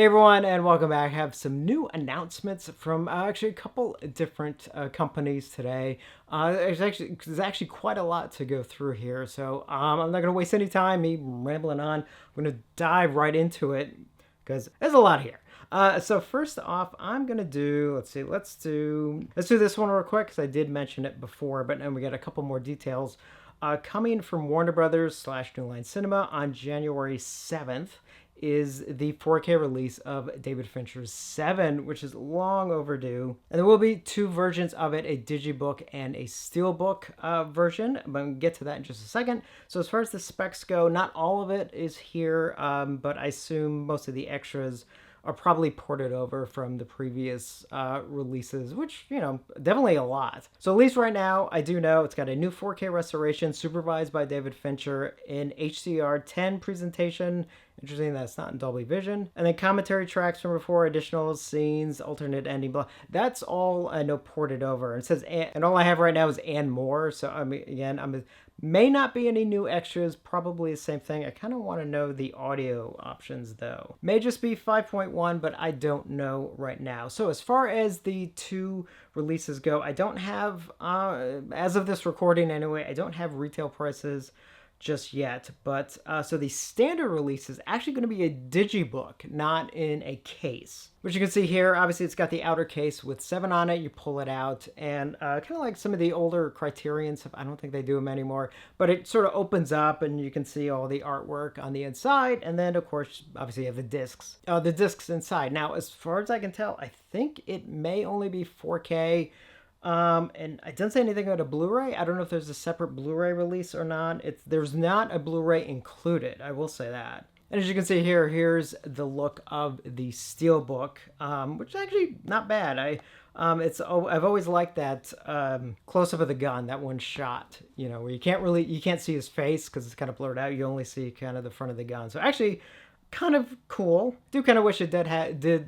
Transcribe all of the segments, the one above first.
Hey everyone, and welcome back. I have some new announcements from actually a couple different companies today. There's actually quite a lot to go through here, so I'm not going to waste any time me rambling on. I'm going to dive right into it because there's a lot here. So first off, I'm gonna do. Let's do this one real quick because I did mention it before, but then we got a couple more details. Coming from Warner Brothers slash New Line Cinema on January 7th is the 4K release of David Fincher's Seven, which is long overdue. And there will be two versions of it, a digibook and a steelbook version. I'm going to get to that in just a second. So as far as the specs go, not all of it is here, but I assume most of the extras are probably ported over from the previous releases, which, definitely a lot. So at least right now, I do know it's got a new 4K restoration supervised by David Fincher in HDR10 presentation. Interesting that it's not in Dolby Vision. And then commentary tracks from before, additional scenes, alternate ending, blah. That's all I know ported over. It says, and all I have right now is and more. So, may not be any new extras, probably the same thing. I kind of want to know the audio options though. May just be 5.1, but I don't know right now. So as far as the two releases go, I don't have, as of this recording anyway, I don't have retail prices just yet, but so the standard release is actually going to be a digibook, not in a case. Which you can see here, obviously it's got the outer case with Seven on it. You pull it out, and kind of like some of the older Criterion stuff, I don't think they do them anymore, but it sort of opens up and you can see all the artwork on the inside, and then of course, obviously you have the discs inside. Now, as far as I can tell, I think it may only be 4K. And I didn't say anything about a Blu-ray. I don't know if there's a separate Blu-ray release or not. There's not a Blu-ray included, I will say that. And as you can see here, here's the look of the Steelbook, which is actually not bad. I've always liked that close-up of the gun, that one shot, where you can't see his face because it's kind of blurred out. You only see kind of the front of the gun. So actually, kind of cool. Do kind of wish it did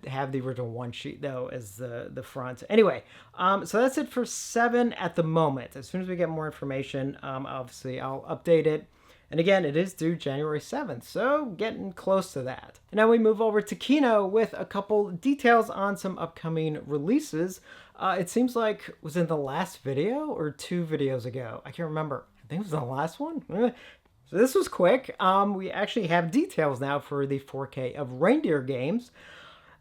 have the original one sheet though as the front. Anyway, so that's it for Seven at the moment. As soon as we get more information, obviously I'll update it. And again, it is due January 7th, so getting close to that. And now we move over to Kino with a couple details on some upcoming releases. It seems like, was in the last video or two videos ago? I can't remember. I think it was the last one. So this was quick. We actually have details now for the 4K of Reindeer Games.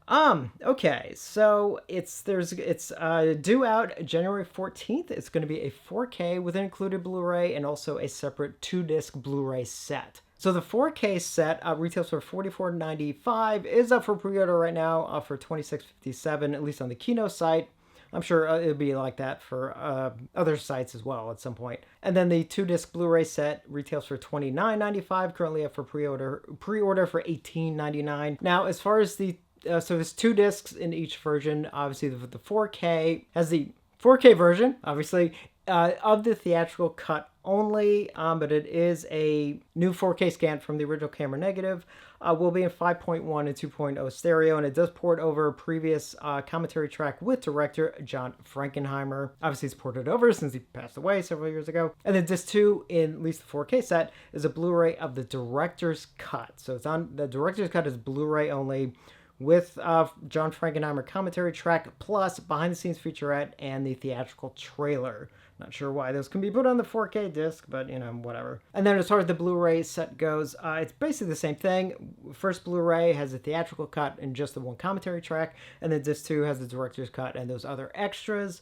Okay, so it's due out January 14th. It's going to be a 4K with an included Blu-ray and also a separate 2-disc Blu-ray set. So the 4K set retails for $44.95, is up for pre-order right now for $26.57, at least on the Kino site. I'm sure it'll be like that for other sites as well at some point. And then the 2-disc Blu-ray set retails for $29.95, currently up for pre-order for $18.99. Now, as far as so there's 2 discs in each version. Obviously, the 4K has the 4K version, obviously, of the theatrical cut only, but it is a new 4K scan from the original camera negative. Will be in 5.1 and 2.0 stereo, and it does port over a previous commentary track with director John Frankenheimer. Obviously, it's ported over since he passed away several years ago. And then disc 2, in at least the 4K set, is a Blu-ray of the director's cut. So it's on the director's cut is Blu-ray only, with John Frankenheimer commentary track, plus behind-the-scenes featurette and the theatrical trailer. Not sure why those can be put on the 4K disc, but, whatever. And then as far as the Blu-ray set goes, it's basically the same thing. First Blu-ray has a theatrical cut and just the one commentary track, and then disc 2 has the director's cut and those other extras.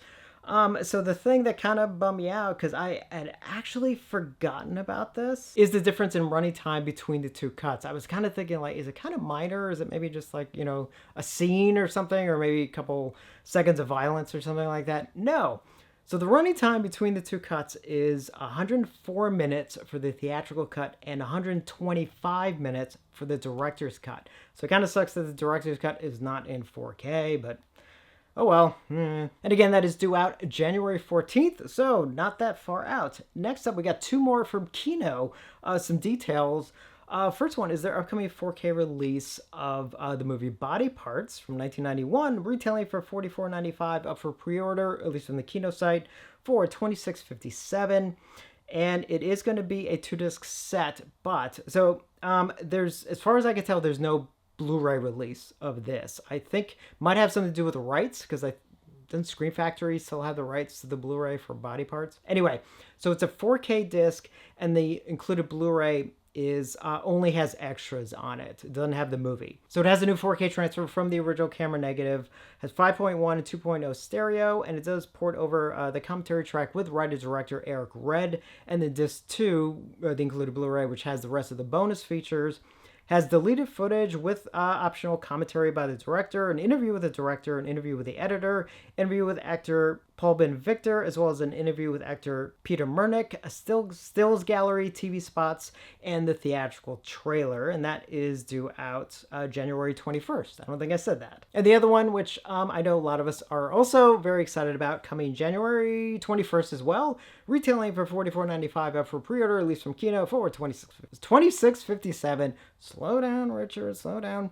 So the thing that kind of bummed me out, because I had actually forgotten about this, is the difference in running time between the two cuts. I was kind of thinking, like, is it kind of minor? Or is it maybe just like, a scene or something, or maybe a couple seconds of violence or something like that? No. So the running time between the two cuts is 104 minutes for the theatrical cut and 125 minutes for the director's cut. So it kind of sucks that the director's cut is not in 4K, but oh well. And again, that is due out January 14th, so not that far out. Next up, we got 2 more from Kino, some details. First one is their upcoming 4K release of the movie Body Parts from 1991, retailing for $44.95, up for pre-order, at least on the Kino site, for $26.57. And it is going to be a 2-disc set, but, so, as far as I can tell, there's no Blu-ray release of this. I think might have something to do with the rights, because I doesn't Screen Factory still have the rights to the Blu-ray for body parts? Anyway, so it's a 4K disc, and the included Blu-ray is only has extras on it. It doesn't have the movie. So it has a new 4K transfer from the original camera negative, has 5.1 and 2.0 stereo, and it does port over the commentary track with writer-director Eric Red, and the disc 2, the included Blu-ray, which has the rest of the bonus features, has deleted footage with optional commentary by the director, an interview with the director, an interview with the editor, interview with actor Paul Ben Victor, as well as an interview with actor Peter Murnick, a stills gallery, TV spots, and the theatrical trailer. And that is due out January 21st. I don't think I said that. And the other one, which I know a lot of us are also very excited about, coming January 21st as well, retailing for $44.95 up for pre-order, release from Kino for $26.57. Slow down, Richard, slow down.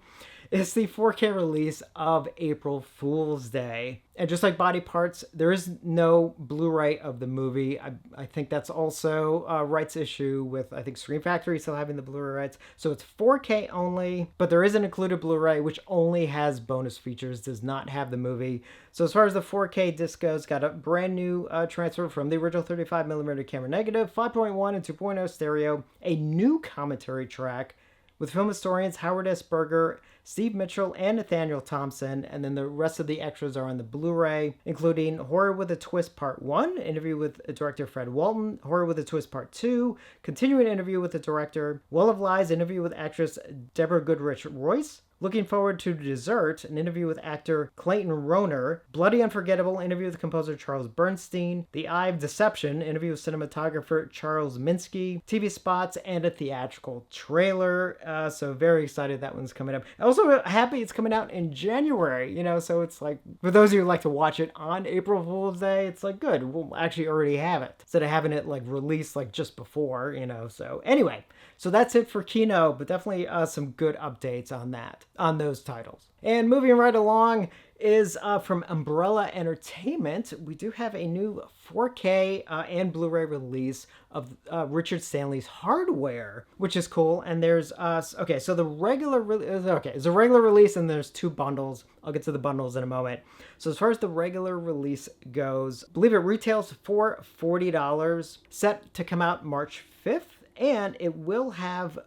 It's the 4K release of April Fool's Day. And just like Body Parts, there is no Blu-ray of the movie. I think that's also a rights issue with, I think, Screen Factory still having the Blu-ray rights. So it's 4K only, but there is an included Blu-ray, which only has bonus features, does not have the movie. So as far as the 4K disc goes, got a brand new transfer from the original 35mm camera negative, 5.1 and 2.0 stereo, a new commentary track with film historians Howard S. Berger, Steve Mitchell, and Nathaniel Thompson, and then the rest of the extras are on the Blu-ray, including Horror with a Twist Part 1, interview with director Fred Walton, Horror with a Twist Part 2, continuing interview with the director, Well of Lies, interview with actress Deborah Goodrich Royce, Looking Forward to Dessert, an interview with actor Clayton Rohner, Bloody Unforgettable, interview with composer Charles Bernstein, The Eye of Deception, interview with cinematographer Charles Minsky, TV spots, and a theatrical trailer. So very excited that one's coming up. Also happy it's coming out in January, so it's like, for those of you who like to watch it on April Fool's Day, it's like, good, we'll actually already have it, instead of having it like released like just before, so anyway. So that's it for Kino, but definitely some good updates on those titles. And moving right along is from Umbrella Entertainment. We do have a new 4K and Blu-ray release of Richard Stanley's Hardware, which is cool. And there's so the regular it's a regular release, and there's two bundles. I'll get to the bundles in a moment. So as far as the regular release goes, I believe it retails for $40, set to come out March 5th. And it will have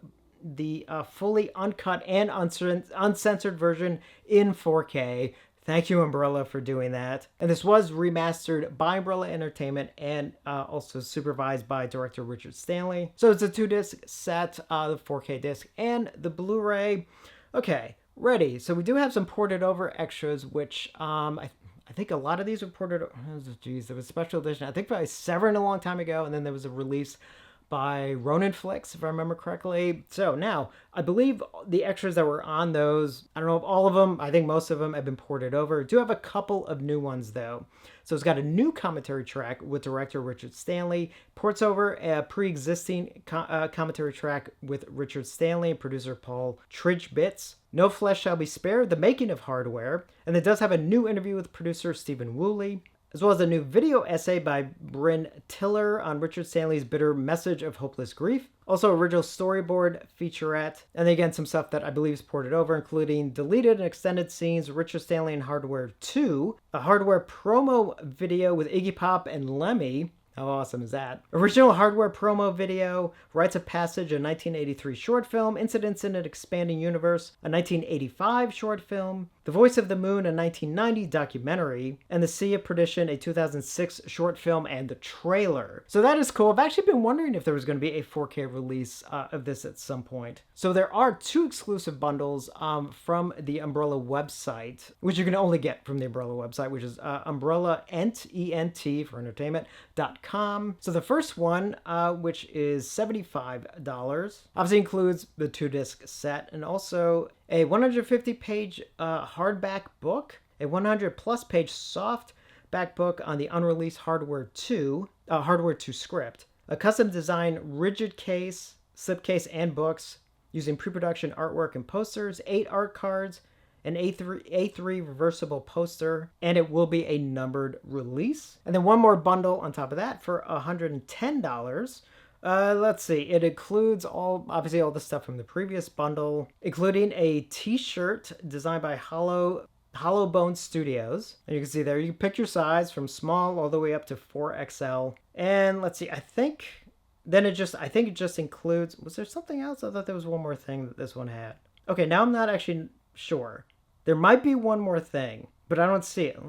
the fully uncut and uncensored version in 4K. Thank you, Umbrella, for doing that. And this was remastered by Umbrella Entertainment and also supervised by director Richard Stanley. So it's a 2-disc set, the 4K disc and the Blu-ray. Okay, ready. So we do have some ported over extras, which I think a lot of these were ported over. Geez, there was a special edition, I think by Severin a long time ago, and then there was a release by Ronin Flicks, if I remember correctly. So now, I believe the extras that were on those, I don't know if all of them, I think most of them have been ported over. Do have a couple of new ones though. So it's got a new commentary track with director Richard Stanley, ports over a pre-existing commentary track with Richard Stanley and producer Paul Tridge-Bitts. No Flesh Shall Be Spared, The Making of Hardware, and it does have a new interview with producer Stephen Woolley, as well as a new video essay by Bryn Tiller on Richard Stanley's bitter message of hopeless grief. Also, original storyboard featurette. And again, some stuff that I believe is ported over, including deleted and extended scenes, Richard Stanley in Hardware 2, a Hardware promo video with Iggy Pop and Lemmy. How awesome is that? Original Hardware promo video, Rites of Passage, a 1983 short film, Incidents in an Expanding Universe, a 1985 short film, The Voice of the Moon, a 1990 documentary, and The Sea of Perdition, a 2006 short film, and the trailer. So that is cool. I've actually been wondering if there was going to be a 4K release of this at some point. So there are two exclusive bundles from the Umbrella website, which you can only get from the Umbrella website, which is Umbrella ENT for entertainment.com. So the first one, which is $75, obviously includes the 2-disc set and also a 150-page hardback book, a 100-plus page softback book on the unreleased Hardware 2 script, a custom-designed rigid case, slipcase, and books using pre-production artwork and posters, 8 art cards, an A3 reversible poster, and it will be a numbered release. And then one more bundle on top of that for $110. Let's see. It includes obviously all the stuff from the previous bundle, including a T-shirt designed by Hollow Bone Studios. And you can see there, you can pick your size from small all the way up to 4XL. And let's see, I think it just includes, was there something else? I thought there was one more thing that this one had. Okay, now I'm not actually sure. There might be one more thing, but I don't see it.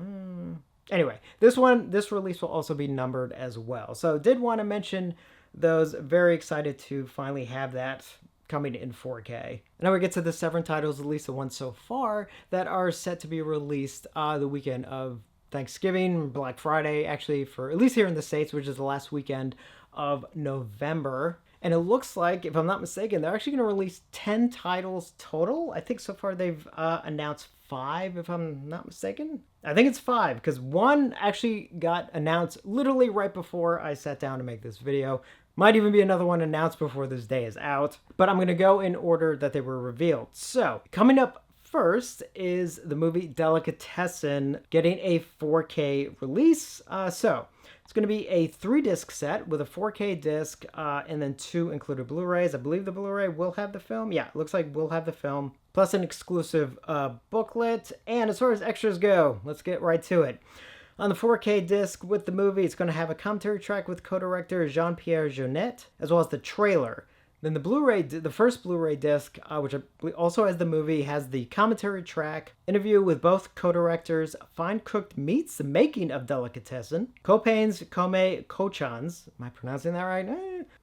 Anyway, this release will also be numbered as well. So did want to mention those. Very excited to finally have that coming in 4K. And now we get to the Severin titles, at least the ones so far, that are set to be released the weekend of Thanksgiving, Black Friday, actually, for at least here in the States, which is the last weekend of November. And it looks like, if I'm not mistaken, they're actually going to release 10 titles total. I think so far they've announced 5, if I'm not mistaken. I think it's 5, because one actually got announced literally right before I sat down to make this video. Might even be another one announced before this day is out. But I'm going to go in order that they were revealed. So, coming up first is the movie Delicatessen getting a 4K release. It's going to be a 3-disc set with a 4K disc and then 2 included Blu-rays. I believe the Blu-ray will have the film. Yeah, it looks like we'll have the film. Plus an exclusive booklet. And as far as extras go, let's get right to it. On the 4K disc with the movie, it's going to have a commentary track with co-director Jean-Pierre Jeunet, as well as the trailer. Then the Blu-ray, the first Blu-ray disc, which also has the movie, has the commentary track, interview with both co-directors, Fine Cooked Meats, the making of Delicatessen, Copains Kome Kochans, am I pronouncing that right?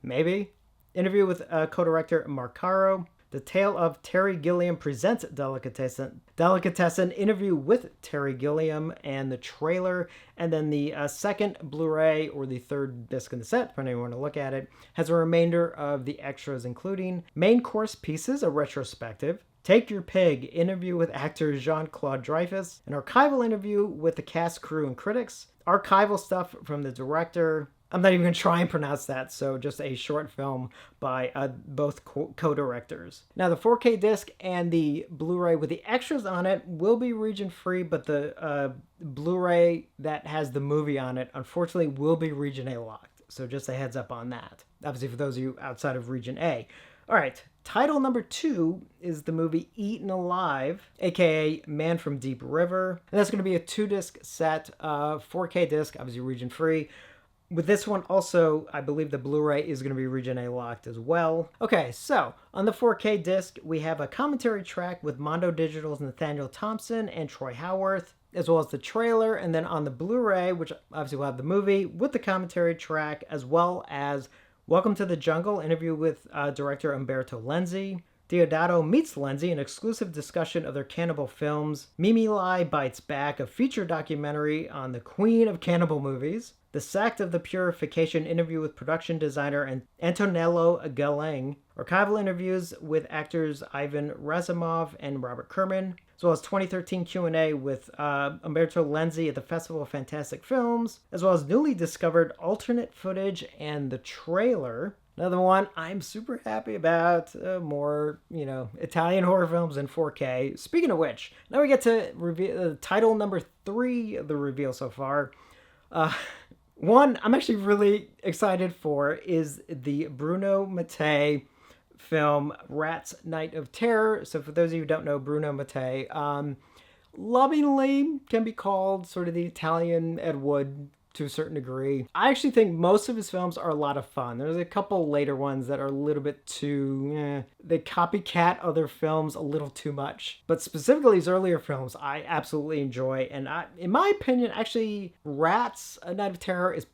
Maybe. Interview with co-director Mark Caro, The Tale of Terry Gilliam Presents Delicatessen, interview with Terry Gilliam, and the trailer. And then the second Blu-ray, or the third disc in the set, depending on how you want to look at it, has a remainder of the extras, including main course pieces, a retrospective, Take Your Pig, interview with actor Jean-Claude Dreyfus, an archival interview with the cast, crew, and critics, archival stuff from the director. I'm not even going to try and pronounce that, so just a short film by both co-directors. Now, the 4K disc and the Blu-ray with the extras on it will be region-free, but the Blu-ray that has the movie on it, unfortunately, will be Region A locked. So just a heads up on that. Obviously, for those of you outside of Region A. All right, title number 2 is the movie Eaten Alive, aka Man from Deep River. And that's going to be a 2-disc set, 4K disc, obviously region-free. With this one also, I believe the Blu-ray is going to be Region A locked as well. Okay, so on the 4K disc, we have a commentary track with Mondo Digital's Nathaniel Thompson and Troy Howarth, as well as the trailer. And then on the Blu-ray, which obviously will have the movie with the commentary track, as well as Welcome to the Jungle, interview with director Umberto Lenzi. Deodato meets Lenzi, an exclusive discussion of their cannibal films. Mimi Lai Bites Back, a feature documentary on the queen of cannibal movies. The Sect of the Purification, interview with production designer Antonello Galeng. Archival interviews with actors Ivan Razumov and Robert Kerman, as well as 2013 Q&A with Umberto Lenzi at the Festival of Fantastic Films, as well as newly discovered alternate footage and the trailer. Another one I'm super happy about, more, Italian horror films in 4K. Speaking of which, now we get to reveal title number 3 of the reveal so far. One I'm actually really excited for is the Bruno Mattei film Rats Night of Terror. So for those of you who don't know Bruno Mattei, lovingly can be called sort of the Italian Ed Wood to a certain degree. I actually think most of his films are a lot of fun. There's a couple later ones that are a little bit too, they copycat other films a little too much. But specifically his earlier films, I absolutely enjoy. And in my opinion, actually, Rats, A Night of Terror is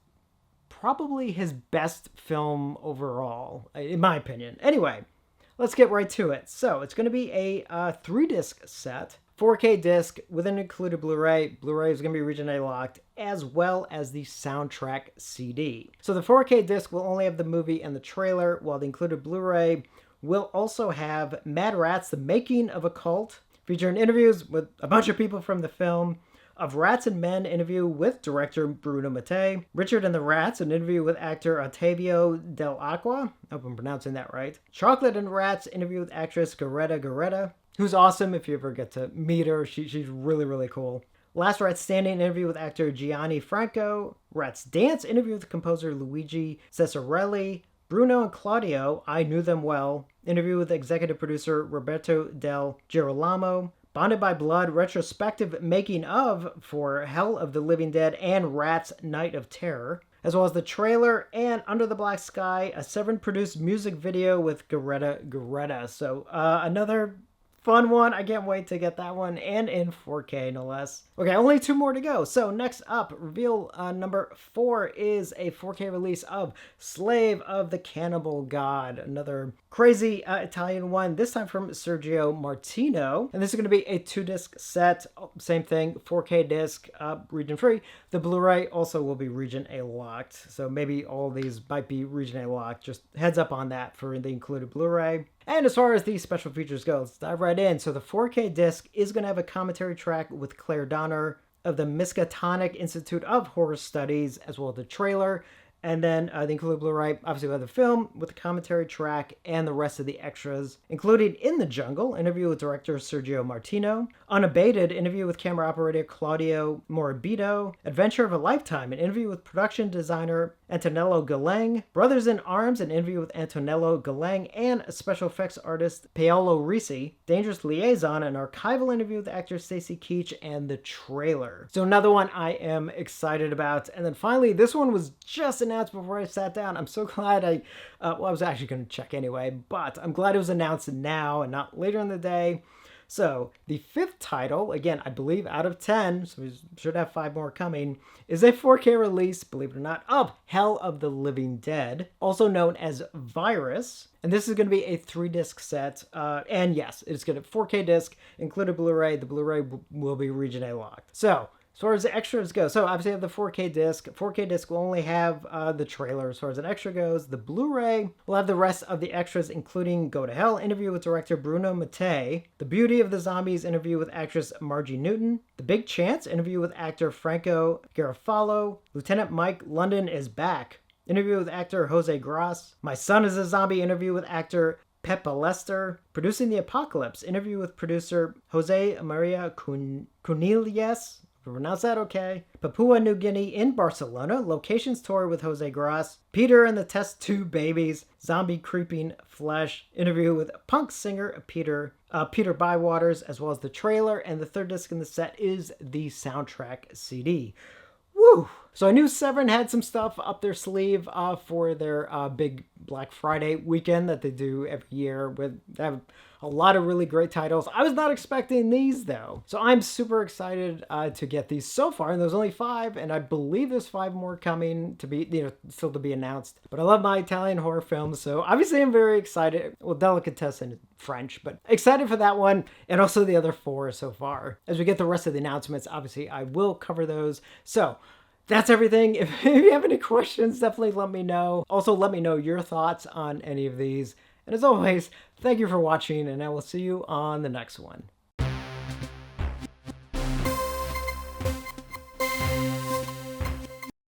probably his best film overall, in my opinion. Anyway, let's get right to it. So it's going to be a 3-disc set. 4K disc with an included Blu-ray. Blu-ray is going to be Region A locked, as well as the soundtrack CD. So the 4K disc will only have the movie and the trailer, while the included Blu-ray will also have Mad Rats, the Making of a Cult, featuring interviews with a bunch of people from the film. Of Rats and Men, interview with director Bruno Mattei. Richard and the Rats, an interview with actor Ottavio Dell'Acqua. I hope I'm pronouncing that right. Chocolate and Rats, interview with actress Garetta, who's awesome if you ever get to meet her. She's really, really cool. Last Rats Standing, interview with actor Gianni Franco. Rats Dance, interview with composer Luigi Cesarelli. Bruno and Claudio, I Knew Them Well. Interview with executive producer Roberto Del Girolamo. Bonded by Blood, retrospective making of for Hell of the Living Dead and Rats Night of Terror, as well as the trailer and Under the Black Sky, a Severin produced music video with Greta. So another fun one. I can't wait to get that one, and in 4K no less. Okay, only 2 more to go. So next up, reveal number 4 is a 4K release of Slave of the Cannibal God, another crazy Italian one, this time from Sergio Martino. And this is going to be a 2-disc set. Same thing, 4K disc, region free. The Blu-ray also will be region A locked. So maybe all these might be region A locked. Just heads up on that for the included Blu-ray. And as far as these special features go, let's dive right in. So the 4K disc is going to have a commentary track with Claire Donner of the Miskatonic Institute of Horror Studies, as well as the trailer. And then the included Blu-ray, obviously we have the film with the commentary track and the rest of the extras, including In the Jungle, interview with director Sergio Martino, Unabated, interview with camera operator Claudio Morabito, Adventure of a Lifetime, an interview with production designer Antonello Galeng, Brothers in Arms, an interview with Antonello Galeng and special effects artist Paolo Risi, Dangerous Liaison, an archival interview with actor Stacy Keach, and the trailer. So another one I am excited about. And then finally, this one was just announced before I sat down. I'm so glad I was actually going to check anyway, but I'm glad it was announced now and not later in the day. So the 5th title, again, I believe out of 10, so we should have 5 more coming, is a 4K release, believe it or not, of Hell of the Living Dead, also known as Virus. And this is going to be a 3-disc set. And yes, it's going to 4K disc, included Blu-ray. The Blu-ray will be region A locked. So as far as the extras go, so obviously I have the 4K disc. 4K disc will only have the trailer as far as an extra goes. The Blu-ray will have the rest of the extras, including Go to Hell, interview with director Bruno Mattei, The Beauty of the Zombies, interview with actress Margie Newton, The Big Chance, interview with actor Franco Garofalo, Lieutenant Mike London is Back, interview with actor Jose Gras, My Son is a Zombie, interview with actor Peppa Lester, Producing the Apocalypse, interview with producer Jose Maria Cunillas, pronounce that okay. Papua New Guinea in Barcelona, locations tour with Jose Gras, Peter and the Test Tube Babies, Zombie Creeping Flesh, interview with punk singer Peter Bywaters, as well as the trailer, and the 3rd disc in the set is the soundtrack CD. Woo! So I knew Severin had some stuff up their sleeve for their big Black Friday weekend that they do every year. They have a lot of really great titles. I was not expecting these though. So I'm super excited to get these so far. And there's only 5, and I believe there's 5 more coming to be, still to be announced. But I love my Italian horror films, so obviously I'm very excited. Well, Delicatessen in French, but excited for that one and also the other 4 so far. As we get the rest of the announcements, obviously I will cover those. So that's everything. If you have any questions, definitely let me know. Also, let me know your thoughts on any of these. And as always, thank you for watching, and I will see you on the next one.